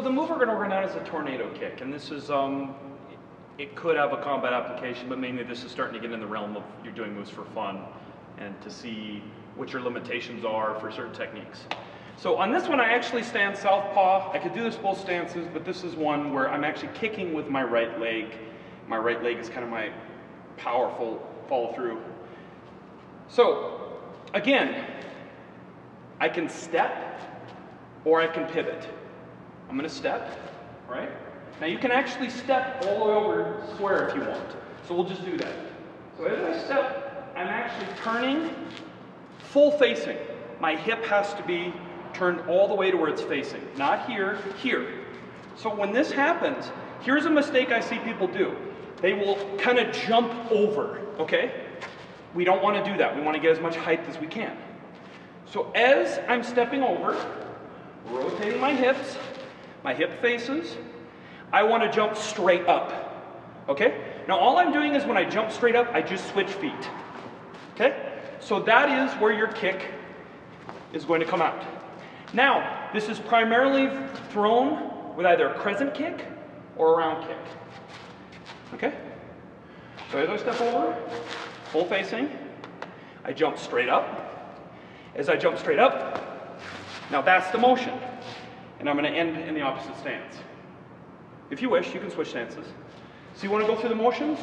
the move we're going to work on is a tornado kick, and this is, it could have a combat application, but mainly this is starting to get in the realm of you're doing moves for fun and to see what your limitations are for certain techniques. So on this one, I actually stand southpaw. I could do this both stances, but this is one where I'm actually kicking with my right leg. My right leg is kind of my powerful follow through. So again, I can step or I can pivot. I'm going to step, right? Now you can actually step all the way over square if you want. So we'll just do that. So as I step, I'm actually turning full facing. My hip has to be turned all the way to where it's facing. Not here, here. So when this happens, here's a mistake I see people do. They will kind of jump over, okay? We don't want to do that. We want to get as much height as we can. So as I'm stepping over, rotating my hips, my hip faces, I want to jump straight up, okay? Now all I'm doing is when I jump straight up, I just switch feet, okay? So that is where your kick is going to come out. Now, this is primarily thrown with either a crescent kick or a round kick, okay? So as I step over, full facing, I jump straight up. As I jump straight up, now that's the motion. And I'm going to end in the opposite stance. If you wish, you can switch stances. So you want to go through the motions?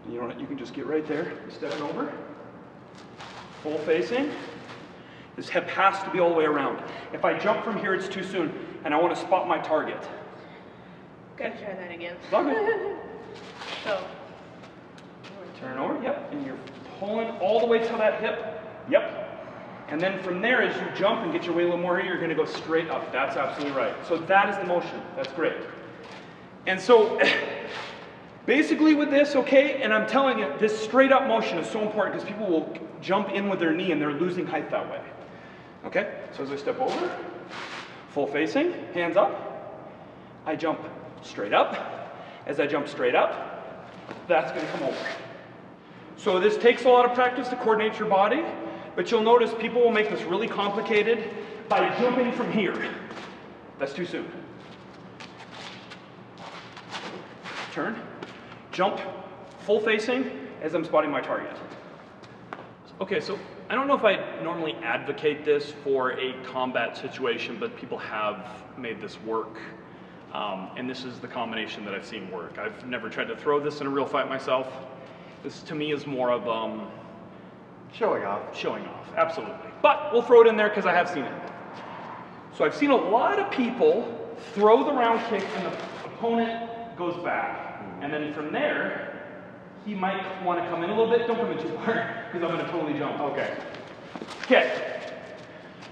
You know what, you can just get right there, step it over. Full facing. This hip has to be all the way around. If I jump from here, it's too soon, and I want to spot my target. Okay. Try that again. Okay. So. Turn over, yep, and you're pulling all the way to that hip, yep. And then from there, as you jump and get your weight a little more here, you're going to go straight up. That's absolutely right. So that is the motion. That's great. And so basically with this, okay, and I'm telling you, this straight up motion is so important because people will jump in with their knee and they're losing height that way. Okay, so as I step over, full facing, hands up, I jump straight up. As I jump straight up, that's going to come over. So this takes a lot of practice to coordinate your body, but you'll notice people will make this really complicated by jumping from here. That's too soon. Turn, jump, full facing as I'm spotting my target. Okay, so I don't know if I normally advocate this for a combat situation, but people have made this work. And this is the combination that I've seen work. I've never tried to throw this in a real fight myself. This to me is more of showing off. Showing off, absolutely. But we'll throw it in there because I have seen it. So I've seen a lot of people throw the round kick and the opponent goes back. And then from there, he might want to come in a little bit. Don't come in too far because I'm going to totally jump. Okay. Okay.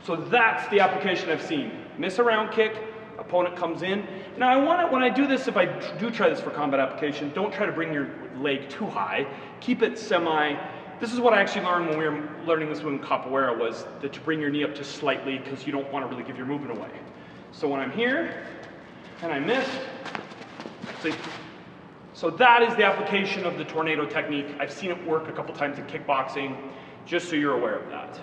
So that's the application I've seen. Miss a round kick, opponent comes in. Now I want it, when I do this, if I do try this for combat application, don't try to bring your leg too high. Keep it semi. This is what I actually learned when we were learning this in capoeira, was that to bring your knee up just slightly because you don't want to really give your movement away. So when I'm here and I miss, see, so that is the application of the tornado technique. I've seen it work a couple times in kickboxing, just so you're aware of that.